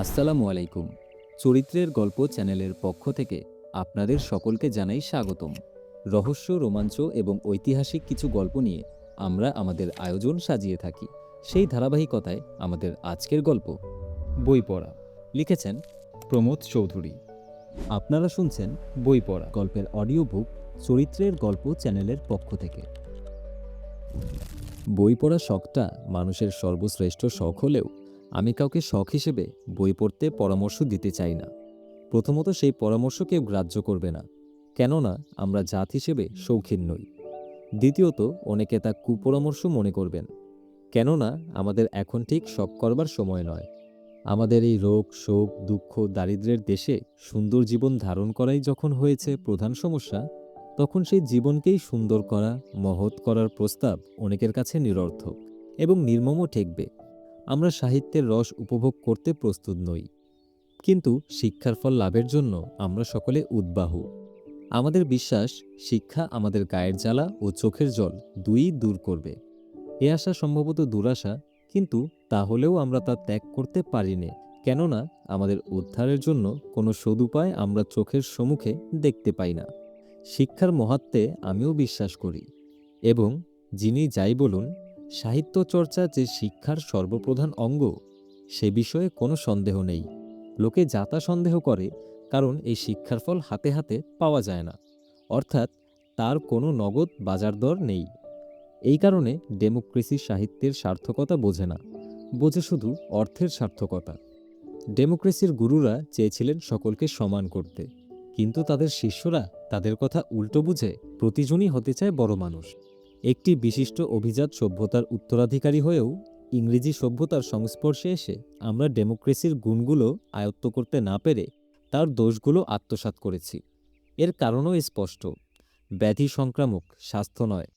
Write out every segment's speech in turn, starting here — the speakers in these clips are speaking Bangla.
আসসালামু আলাইকুম। চরিত্রের গল্প চ্যানেলের পক্ষ থেকে আপনাদের সকলকে জানাই স্বাগতম। রহস্য, রোমাঞ্চ এবং ঐতিহাসিক কিছু গল্প নিয়ে আমরা আমাদের আয়োজন সাজিয়ে থাকি। সেই ধারাবাহিকতায় আমাদের আজকের গল্প বই পড়া। লিখেছেন প্রমোদ চৌধুরী। আপনারা শুনছেন বই পড়া। গল্পের অডিও বুক চরিত্রের গল্প চ্যানেলের পক্ষ থেকে। বই পড়ার শখটা মানুষের সর্বশ্রেষ্ঠ শখ হলেও আমি কাউকে শখ হিসেবে বই পড়তে পরামর্শ দিতে চাই না। প্রথমত, সেই পরামর্শ কেউ গ্রাহ্য করবে না, কেননা আমরা জাত হিসেবে শৌখিন নই। দ্বিতীয়ত, অনেকে তা কুপরামর্শ মনে করবেন, কেননা আমাদের এখন ঠিক শখ করবার সময় নয়। আমাদের এই রোগ, শোক, দুঃখ, দারিদ্র্যের দেশে সুন্দর জীবন ধারণ করাই যখন হয়েছে প্রধান সমস্যা, তখন সেই জীবনকেই সুন্দর করা, মহৎ করার প্রস্তাব অনেকের কাছে নিরর্থক এবং নির্মমও ঠেকবে। আমরা সাহিত্যের রস উপভোগ করতে প্রস্তুত নই, কিন্তু শিক্ষার ফল লাভের জন্য আমরা সকলে উদ্বাহু। আমাদের বিশ্বাস, শিক্ষা আমাদের গায়ের জ্বালা ও চোখের জল দুইই দূর করবে। এ আশা সম্ভবত দুরাশা, কিন্তু তাহলেও আমরা তা ত্যাগ করতে পারি নে, কেননা আমাদের উদ্ধারের জন্য কোনো সদুপায় আমরা চোখের সম্মুখে দেখতে পাই না। শিক্ষার মহাত্ম্যে আমিও বিশ্বাস করি, এবং যিনি যাই বলুন, সাহিত্য চর্চা যে শিক্ষার সর্বপ্রধান অঙ্গ, সে বিষয়ে কোনো সন্দেহ নেই। লোকে যাতা সন্দেহ করে, কারণ এই শিক্ষার ফল হাতে হাতে পাওয়া যায় না, অর্থাৎ তার কোনো নগদ বাজার দর নেই। এই কারণে ডেমোক্রেসি সাহিত্যের সার্থকতা বোঝে না, বোঝে শুধু অর্থের সার্থকতা। ডেমোক্রেসির গুরুরা চেয়েছিলেন সকলকে সমান করতে, কিন্তু তাদের শিষ্যরা তাদের কথা উল্টো বুঝে প্রতিজনই হতে চায় বড় মানুষ। একটি বিশিষ্ট অভিজাত সভ্যতার উত্তরাধিকারী হয়েও ইংরেজি সভ্যতার সংস্পর্শে এসে আমরা ডেমোক্রেসির গুণগুলো আয়ত্ত করতে না পেরে তার দোষগুলো আত্মসাৎ করেছি। এর কারণও স্পষ্ট, ব্যাধি সংক্রামক, স্বাস্থ্য নয়।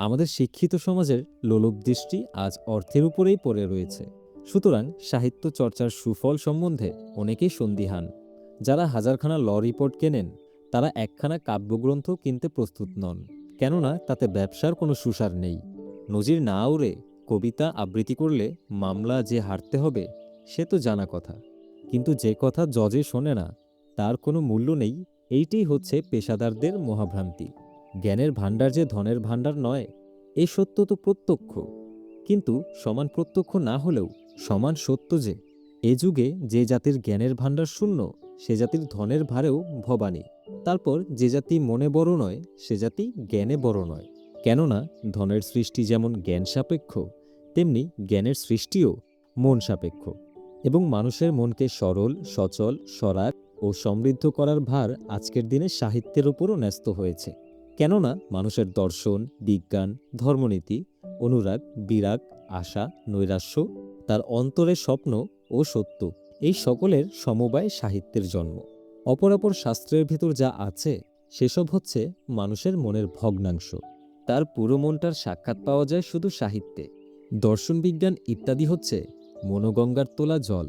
আমাদের শিক্ষিত সমাজের লোলুপ দৃষ্টি আজ অর্থের উপরেই পড়ে রয়েছে। সুতরাং সাহিত্য চর্চার সুফল সম্বন্ধে অনেকেই সন্দিহান। যারা হাজারখানা ল রিপোর্ট কেনেন, তারা একখানা কাব্যগ্রন্থ কিনতে প্রস্তুত নন, কেননা তাতে ব্যবসার কোনো সুসার নেই। নজির না উড়ে কবিতা আবৃত্তি করলে মামলা যে হারতে হবে, সে তো জানা কথা, কিন্তু যে কথা জজে শোনে না, তার কোনো মূল্য নেই। এইটি হচ্ছে পেশাদারদের মহাভ্রান্তি। জ্ঞানের ভাণ্ডার যে ধনের ভাণ্ডার নয়, এই সত্য তো প্রত্যক্ষ, কিন্তু সমান প্রত্যক্ষ না হলেও সমান সত্য যে এ যুগে যে জাতির জ্ঞানের ভাণ্ডার শূন্য, সে জাতির ধনের ভারেও ভবানী। তারপর যে জাতি মনে বড় নয়, সে জাতি জ্ঞানে বড় নয়, কেননা ধনের সৃষ্টি যেমন জ্ঞান সাপেক্ষ, তেমনি জ্ঞানের সৃষ্টিও মন সাপেক্ষ। এবং মানুষের মনকে সরল, সচল, সরাগ ও সমৃদ্ধ করার ভার আজকের দিনে সাহিত্যের ওপরও ন্যস্ত হয়েছে, কেননা মানুষের দর্শন, বিজ্ঞান, ধর্মনীতি, অনুরাগ, বিরাগ, আশা, নৈরাশ্য, তার অন্তরের স্বপ্ন ও সত্য, এই সকলের সমবায় সাহিত্যের জন্ম। অপরাপর শাস্ত্রের ভিতর যা আছে, সেসব হচ্ছে মানুষের মনের ভগ্নাংশ। তার পুরো মনটার সাক্ষাৎ পাওয়া যায় শুধু সাহিত্যে। দর্শন, বিজ্ঞান ইত্যাদি হচ্ছে মনোগঙ্গার তোলা জল,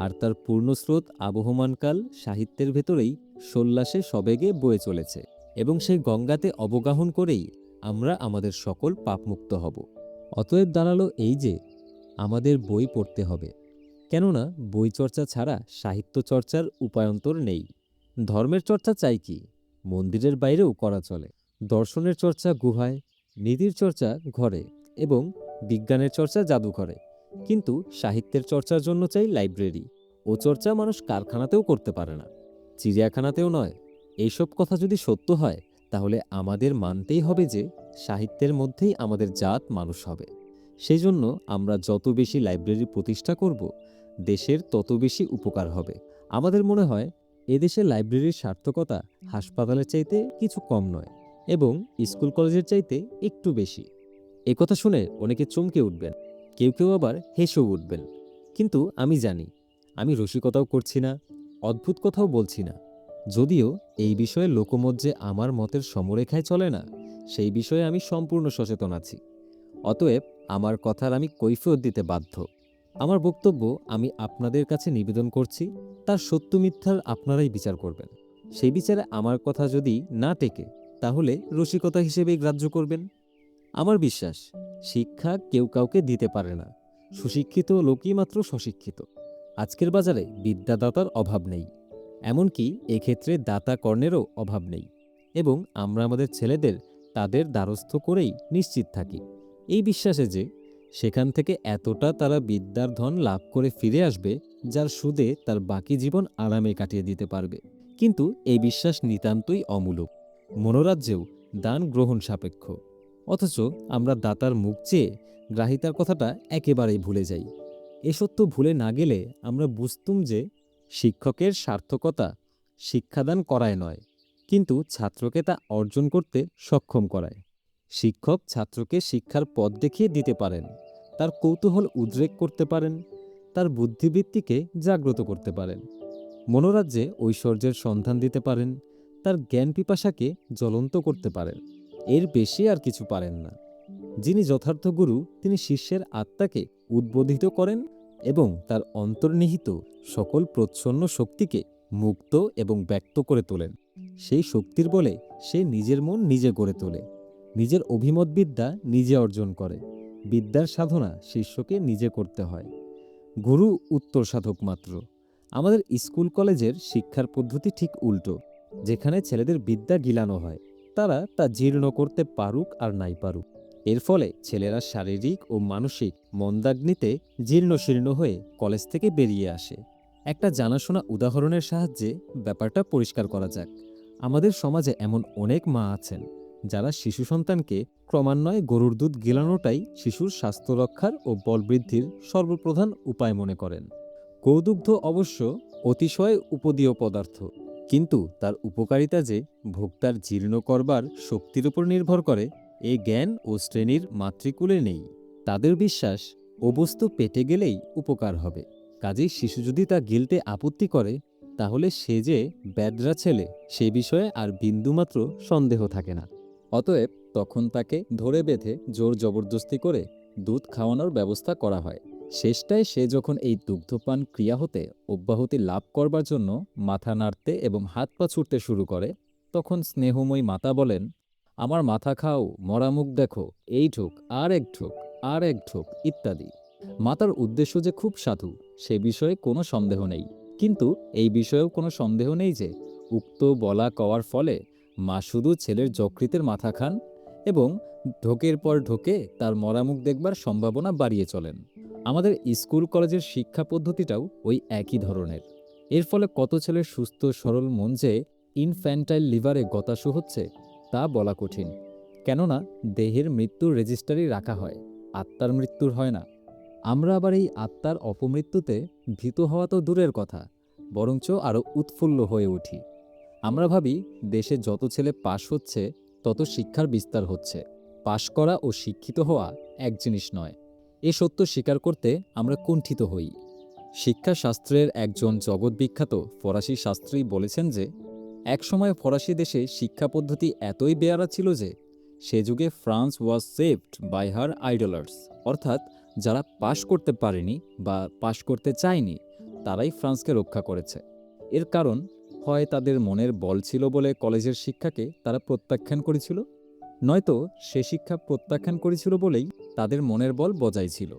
আর তার পূর্ণস্রোত আবহমানকাল সাহিত্যের ভেতরেই সোল্লাসে সবেগে বয়ে চলেছে, এবং সেই গঙ্গাতে অবগাহন করেই আমরা আমাদের সকল পাপমুক্ত হব। অতএব দাঁড়ালো এই যে আমাদের বই পড়তে হবে, কেননা বই চর্চা ছাড়া সাহিত্য চর্চার উপায়ন্তর নেই। ধর্মের চর্চা চাই কি, মন্দিরের বাইরেও করা চলে। দর্শনের চর্চা গুহায়, নীতির চর্চা ঘরে, এবং বিজ্ঞানের চর্চা জাদুঘরে, কিন্তু সাহিত্যের চর্চার জন্য চাই লাইব্রেরি। ও চর্চা মানুষ কারখানাতেও করতে পারে না, চিড়িয়াখানাতেও নয়। এইসব কথা যদি সত্য হয়, তাহলে আমাদের মানতেই হবে যে সাহিত্যের মধ্যেই আমাদের জাত মানুষ হবে। সেই জন্য আমরা যত বেশি লাইব্রেরি প্রতিষ্ঠা করব, দেশের তত বেশি উপকার হবে। আমাদের মনে হয় এদেশে লাইব্রেরির সার্থকতা হাসপাতালের চাইতে কিছু কম নয়, এবং স্কুল কলেজের চাইতে একটু বেশি। একথা শুনে অনেকে চমকে উঠবেন, কেউ কেউ আবার হেসেও উঠবেন। কিন্তু আমি জানি, আমি রসিকতাও করছি না, অদ্ভুত কথাও বলছি না। যদিও এই বিষয়ে লোকমত যে আমার মতের সমরেখায় চলে না, সেই বিষয়ে আমি সম্পূর্ণ সচেতন আছি। অতএব আমার কথার আমি কৈফিয়ত দিতে বাধ্য। আমার বক্তব্য আমি আপনাদের কাছে নিবেদন করছি, তার সত্য মিথ্যার আপনারাই বিচার করবেন। সেই বিচারে আমার কথা যদি না টেকে, তাহলে রসিকতা হিসেবেই গ্রাহ্য করবেন। আমার বিশ্বাস, শিক্ষা কেউ কাউকে দিতে পারে না, সুশিক্ষিত লোকই মাত্র স্বশিক্ষিত। আজকের বাজারে বিদ্যাদাতার অভাব নেই, এমনকি এক্ষেত্রে দাতা কর্ণেরও অভাব নেই, এবং আমরা আমাদের ছেলেদের তাদের দ্বারস্থ করেই নিশ্চিত থাকি, এই বিশ্বাসে যে সেখান থেকে এতটা তারা বিদ্যার ধন লাভ করে ফিরে আসবে যার সুদে তার বাকি জীবন আরামে কাটিয়ে দিতে পারবে। কিন্তু এই বিশ্বাস নিতান্তই অমূলক। মনোরাজ্যেও দান গ্রহণ সাপেক্ষ, অথচ আমরা দাতার মুখ চেয়ে গ্রাহিতার কথাটা একেবারেই ভুলে যাই। এ সত্য ভুলে না গেলে আমরা বুঝতুম যে শিক্ষকের সার্থকতা শিক্ষাদান করায় নয়, কিন্তু ছাত্রকে তা অর্জন করতে সক্ষম করায়। শিক্ষক ছাত্রকে শিক্ষার পথ দেখিয়ে দিতে পারেন, তার কৌতূহল উদ্রেক করতে পারেন, তার বুদ্ধিবৃত্তিকে জাগ্রত করতে পারেন, মনোরাজ্যে ঐশ্বর্যের সন্ধান দিতে পারেন, তার জ্ঞান পিপাসাকে জ্বলন্ত করতে পারেন। এর বেশি আর কিছু পারেন না। যিনি যথার্থ গুরু তিনি শিষ্যের আত্মাকে উদ্বোধিত করেন এবং তার অন্তর্নিহিত সকল প্রচ্ছন্ন শক্তিকে মুক্ত এবং ব্যক্ত করে তোলেন। সেই শক্তির বলে সে নিজের মন নিজে গড়ে তোলে, নিজের অভিমত বিদ্যা নিজে অর্জন করে। বিদ্যার সাধনা শিষ্যকে নিজে করতে হয়, গুরু উত্তর সাধক মাত্র। আমাদের স্কুল কলেজের শিক্ষার পদ্ধতি ঠিক উল্টো। যেখানে ছেলেদের বিদ্যা গিলানো হয়, তারা তা জীর্ণ করতে পারুক আর নাই পারুক। এর ফলে ছেলেরা শারীরিক ও মানসিক মন্দাগ্নিতে জীর্ণশীর্ণ হয়ে কলেজ থেকে বেরিয়ে আসে। একটা জানাশোনা উদাহরণের সাহায্যে ব্যাপারটা পরিষ্কার করা যাক। আমাদের সমাজে এমন অনেক মা আছেন যারা শিশু সন্তানকে ক্রমান্বয়ে গরুর দুধ গিলানোটাই শিশুর স্বাস্থ্য রক্ষার ও বলবৃদ্ধির সর্বপ্রধান উপায় মনে করেন। গোদুগ্ধ অবশ্য অতিশয় উপদীয় পদার্থ, কিন্তু তার উপকারিতা যে ভোক্তার জীর্ণ করবার শক্তির উপর নির্ভর করে এ জ্ঞান ও শ্রেণীর মাতৃকুলে নেই। তাদের বিশ্বাস ও বস্তু পেটে গেলেই উপকার হবে, কাজেই শিশু যদি তা গিলতে আপত্তি করে তাহলে সে যে ব্যাদরা ছেলে সে বিষয়ে আর বিন্দুমাত্র সন্দেহ থাকে না। অতএব তখন তাকে ধরে বেঁধে জোর জবরদস্তি করে দুধ খাওয়ানোর ব্যবস্থা করা হয়। শেষটায় সে যখন এই দুগ্ধপান ক্রিয়া হতে অব্যাহতি লাভ করবার জন্য মাথা নাড়তে এবং হাত পা ছুটতে শুরু করে, তখন স্নেহময়ী মাতা বলেন, আমার মাথা খাও, মরা মুখ দেখো, এই ঢোক, আর এক ঢোক, আর এক ঢোক ইত্যাদি। মাতার উদ্দেশ্য যে খুব সাধু সে বিষয়ে কোনো সন্দেহ নেই, কিন্তু এই বিষয়েও কোনো সন্দেহ নেই যে উক্ত বলা কওয়ার ফলে মা শুধু ছেলের যকৃতের মাথা খান এবং ঢোকের পর ঢোকে তার মরামুখ দেখবার সম্ভাবনা বাড়িয়ে চলেন। আমাদের স্কুল কলেজের শিক্ষা পদ্ধতিটাও ওই একই ধরনের। এর ফলে কত ছেলের সুস্থ সরল মন যে ইনফ্যান্টাইল লিভারে গতাশু হচ্ছে তা বলা কঠিন। কেননা দেহের মৃত্যুর রেজিস্টারি রাখা হয়, আত্মার মৃত্যুর হয় না। আমরা আবার এই আত্মার অপমৃত্যুতে ভীত হওয়া তো দূরের কথা, বরঞ্চ আরও উৎফুল্ল হয়ে উঠি। আমরা ভাবি দেশে যত ছেলে পাশ হচ্ছে তত শিক্ষার বিস্তার হচ্ছে। পাশ করা ও শিক্ষিত হওয়া এক জিনিস নয়, এ সত্য স্বীকার করতে আমরা কুণ্ঠিত হই। শিক্ষাশাস্ত্রের একজন জগৎবিখ্যাত ফরাসি শাস্ত্রী বলেছেন যে একসময় ফরাসি দেশে শিক্ষা পদ্ধতি এতই বেয়ারা ছিল যে সে যুগে France was saved by her idlers, অর্থাৎ যারা পাশ করতে পারেনি বা পাশ করতে চায়নি তারাই ফ্রান্সকে রক্ষা করেছে। এর কারণ হয় তাদের মনের বল ছিল বলে কলেজের শিক্ষাকে তারা প্রত্যাখ্যান করেছিল, নয়তো সে শিক্ষা প্রত্যাখ্যান করেছিল বলেই তাদের মনের বল বজায় ছিল।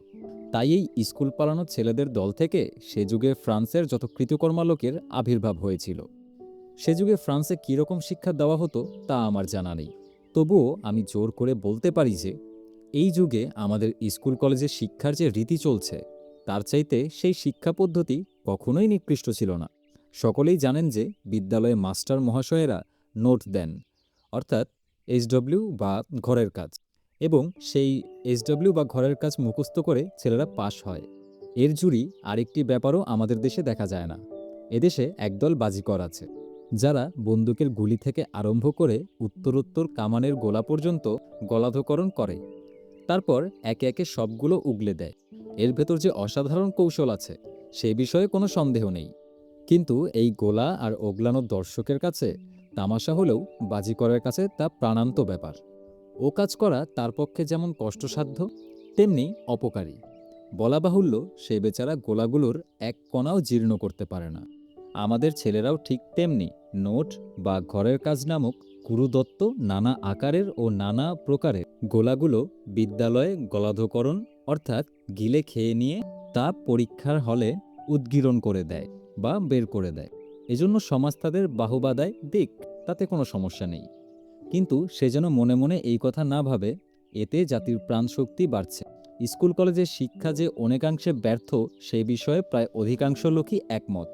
তাই এই স্কুল পালানো ছেলেদের দল থেকে সে যুগে ফ্রান্সের যত কৃতকর্মা লোকের আবির্ভাব হয়েছিল। সে যুগে ফ্রান্সে কীরকম শিক্ষা দেওয়া হতো তা আমার জানা নেই, তবুও আমি জোর করে বলতে পারি যে এই যুগে আমাদের স্কুল কলেজে শিক্ষার যে রীতি চলছে তার চাইতে সেই শিক্ষা পদ্ধতি কখনোই নিকৃষ্ট ছিল না। সকলেই জানেন যে বিদ্যালয়ে মাস্টার মহাশয়েরা নোট দেন, অর্থাৎ এইচডব্লিউ বা ঘরের কাজ, এবং সেই এইচডব্লিউ বা ঘরের কাজ মুখস্থ করে ছেলেরা পাশ হয়। এর জুড়ি আরেকটি ব্যাপারও আমাদের দেশে দেখা যায় না। এদেশে একদল বাজিকর আছে যারা বন্দুকের গুলি থেকে আরম্ভ করে উত্তরোত্তর কামানের গোলা পর্যন্ত গলাধকরণ করে, তারপর একে একে সবগুলো উগলে দেয়। এর ভেতর যে অসাধারণ কৌশল আছে সে বিষয়ে কোনো সন্দেহ নেই, কিন্তু এই গোলা আর ওগলানো দর্শকের কাছে তামাশা হলেও বাজিকরের কাছে তা প্রাণান্ত ব্যাপার। ও কাজ করা তার পক্ষে যেমন কষ্টসাধ্য তেমনি অপকারী। বলা বাহুল্য সে বেচারা গোলাগুলোর এক কণাও জীর্ণ করতে পারে না। আমাদের ছেলেরাও ঠিক তেমনি নোট বা ঘরের কাজ নামক গুরুদত্ত নানা আকারের ও নানা প্রকারের গোলাগুলো বিদ্যালয়ে গলাধকরণ অর্থাৎ গিলে খেয়ে নিয়ে তা পরীক্ষার হলে উদ্গীরণ করে দেয় বা বের করে দেয়। এজন্য সমাজ তাদের বাহবা দেয়, দিক, তাতে কোনো সমস্যা নেই। কিন্তু সে যেন মনে মনে এই কথা না ভাবে এতে জাতির প্রাণশক্তি বাড়ছে। স্কুল কলেজের শিক্ষা যে অনেকাংশে ব্যর্থ সেই বিষয়ে প্রায় অধিকাংশ লোকই একমত।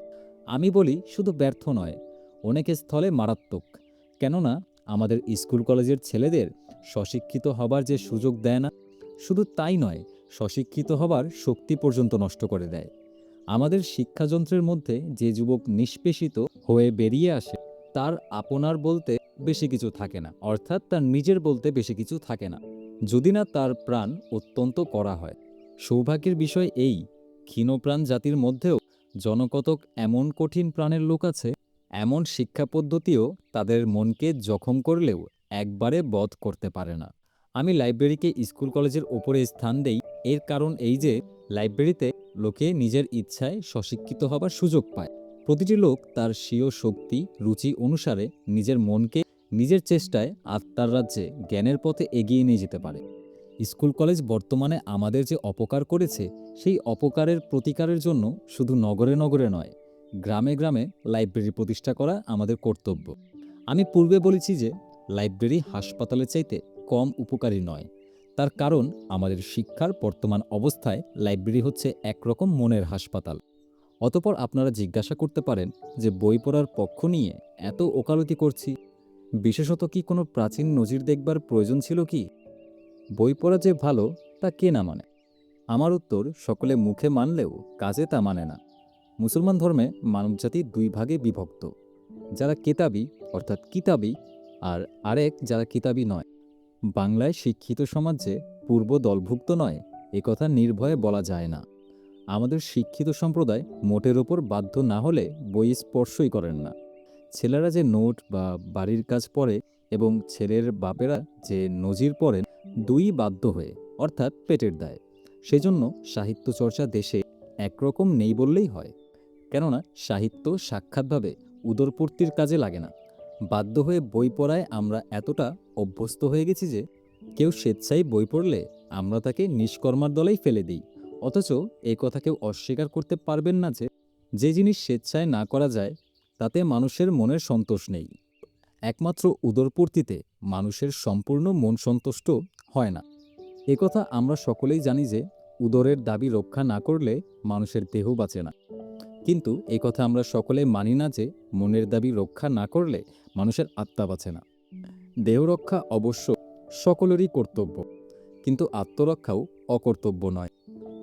আমি বলি শুধু ব্যর্থ নয়, অনেক স্থলে মারাত্মক। কেননা আমাদের স্কুল কলেজের ছেলেদের স্বশিক্ষিত হবার যে সুযোগ দেয় না, শুধু তাই নয়, স্বশিক্ষিত হবার শক্তি পর্যন্ত নষ্ট করে দেয়। আমাদের শিক্ষাযন্ত্রের মধ্যে যে যুবক নিষ্পেষিত হয়ে বেরিয়ে আসে তার আপনার বলতে বেশি কিছু থাকে না, অর্থাৎ তার নিজের বলতে বেশি কিছু থাকে না, যদি না তার প্রাণ অত্যন্ত কড়া হয়। সৌভাগ্যের বিষয় এই, ক্ষীণপ্রাণ জাতির মধ্যেও জনকতক এমন কঠিন প্রাণের লোক আছে, এমন শিক্ষা পদ্ধতিও তাদের মনকে জখম করলেও একবারে বধ করতে পারে না। আমি লাইব্রেরিকে স্কুল কলেজের ওপরে স্থান দেই, এর কারণ এই যে লাইব্রেরিতে লোকে নিজের ইচ্ছায় স্বশিক্ষিত হবার সুযোগ পায়। প্রতিটি লোক তার স্বীয় শক্তি রুচি অনুসারে নিজের মনকে নিজের চেষ্টায় আত্মার রাজ্যে জ্ঞানের পথে এগিয়ে নিয়ে যেতে পারে। স্কুল কলেজ বর্তমানে আমাদের যে অপকার করেছে সেই অপকারের প্রতিকারের জন্য শুধু নগরে নগরে নয়, গ্রামে গ্রামে লাইব্রেরি প্রতিষ্ঠা করা আমাদের কর্তব্য। আমি পূর্বে বলেছি যে লাইব্রেরি হাসপাতালের চাইতে কম উপকারী নয়। তার কারণ আমাদের শিক্ষার বর্তমান অবস্থায় লাইব্রেরি হচ্ছে একরকম মনের হাসপাতাল। অতপর আপনারা জিজ্ঞাসা করতে পারেন যে বই পড়ার পক্ষ নিয়ে এত ওকালতি করছি, বিশেষত কি কোনো প্রাচীন নজির দেখবার প্রয়োজন ছিল কি? বই পড়া যে ভালো তা কে না মানে? আমার উত্তর সকলে মুখে মানলেও কাজে তা মানে না। মুসলমান ধর্মে মানবজাতি দুই ভাগে বিভক্ত, যারা কেতাবি অর্থাৎ কিতাবি আর আরেক যারা কিতাবি নয়। বাংলায় শিক্ষিত সমাজ যে পূর্ব দলভুক্ত নয় এ কথা নির্ভয়ে বলা যায় না। আমাদের শিক্ষিত সম্প্রদায় মোটের ওপর বাধ্য না হলে বই স্পর্শই করেন না। ছেলেরা যে নোট বা বাড়ির কাজ পড়ে এবং ছেলের বাপেরা যে নজির পড়েন, দুই বাধ্য হয়ে, অর্থাৎ পেটের দায়। সেজন্য সাহিত্য চর্চা দেশে একরকম নেই বললেই হয়। কেননা সাহিত্য সাক্ষাৎভাবে উদরপূর্তির কাজে লাগে না। বাধ্য হয়ে বই পড়ায় আমরা এতটা অভ্যস্ত হয়ে গেছি যে কেউ স্বেচ্ছায় বই পড়লে আমরা তাকে নিষ্কর্মার দলেই ফেলে দিই। অথচ এই কথা কেউ অস্বীকার করতে পারবেন না যে যে জিনিস স্বেচ্ছায় না করা যায় তাতে মানুষের মনের সন্তোষ নেই। একমাত্র উদরপূর্তিতে মানুষের সম্পূর্ণ মন সন্তুষ্ট হয় না। একথা আমরা সকলেই জানি যে উদরের দাবি রক্ষা না করলে মানুষের দেহ বাঁচে না। কিন্তু একথা আমরা সকলে মানি না যে মনের দাবি রক্ষা না করলে মানুষের আত্মা বাঁচে না। দেহ রক্ষা অবশ্য সকলেরই কর্তব্য, কিন্তু আত্মরক্ষাও অকর্তব্য নয়।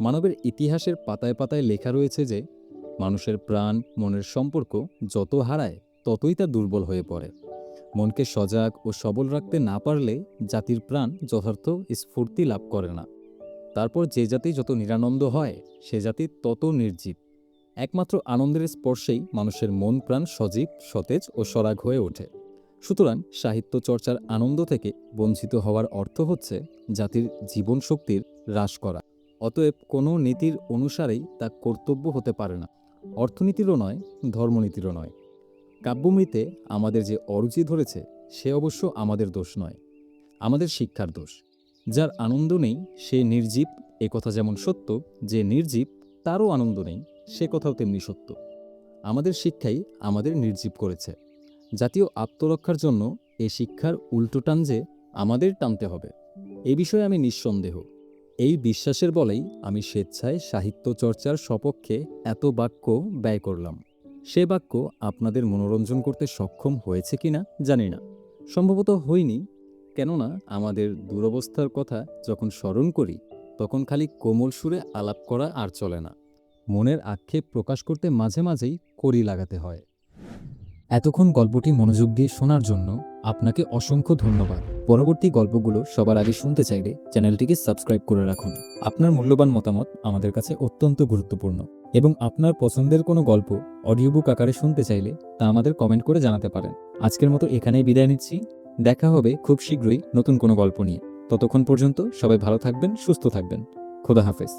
মানবের ইতিহাসের পাতায় পাতায় লেখা রয়েছে যে মানুষের প্রাণ মনের সম্পর্ক যত হারায় ততই তা দুর্বল হয়ে পড়ে। মনকে সজাগ ও সবল রাখতে না পারলে জাতির প্রাণ যথার্থ স্ফূর্তি লাভ করে না। তারপর যে জাতি যত নিরানন্দ হয় সে জাতি তত নির্জীব। একমাত্র আনন্দের স্পর্শেই মানুষের মন প্রাণ সজীব সতেজ ও সরাগ হয়ে ওঠে। সুতরাং সাহিত্য চর্চার আনন্দ থেকে বঞ্চিত হওয়ার অর্থ হচ্ছে জাতির জীবন শক্তির হ্রাস করা। অতএব কোনো নীতির অনুসারেই তা কর্তব্য হতে পারে না, অর্থনীতিরও নয়, ধর্মনীতিরও নয়। কাব্যমৃতে আমাদের যে অরুচি ধরেছে সে অবশ্য আমাদের দোষ নয়, আমাদের শিক্ষার দোষ। যার আনন্দ নেই সে নির্জীব, এ কথা যেমন সত্য, যে নির্জীব তারও আনন্দ নেই সে কথাও তেমনি সত্য। আমাদের শিক্ষাই আমাদের নির্জীব করেছে। জাতীয় আত্মরক্ষার জন্য এ শিক্ষার উল্টো টান যে আমাদের টানতে হবে, এ বিষয়ে আমি নিঃসন্দেহ। এই বিশ্বাসের বলেই আমি স্বেচ্ছায় সাহিত্য চর্চার সপক্ষে এত বাক্য ব্যয় করলাম। সে বাক্য আপনাদের মনোরঞ্জন করতে সক্ষম হয়েছে কিনা জানি না, সম্ভবত হইনি। কেননা আমাদের দুরবস্থার কথা যখন স্মরণ করি তখন খালি কোমল সুরে আলাপ করা আর চলে না, মনের আক্ষেপ প্রকাশ করতে মাঝে মাঝেই কড়ি লাগাতে হয়। এতক্ষণ গল্পটি মনোযোগ দিয়ে শোনার জন্য আপনাকে অসংখ্য ধন্যবাদ। পরবর্তী গল্পগুলো সবার আগে শুনতে চাইলে চ্যানেলটিকে সাবস্ক্রাইব করে রাখুন। আপনার মূল্যবান মতামত আমাদের কাছে অত্যন্ত গুরুত্বপূর্ণ, এবং আপনার পছন্দের কোনো গল্প অডিও বুক আকারে শুনতে চাইলে তা আমাদের কমেন্ট করে জানাতে পারেন। আজকের মতো এখানেই বিদায় নিচ্ছি। দেখা হবে খুব শীঘ্রই নতুন কোনো গল্প নিয়ে। ততক্ষণ পর্যন্ত সবাই ভালো থাকবেন, সুস্থ থাকবেন। খোদা হাফেজ।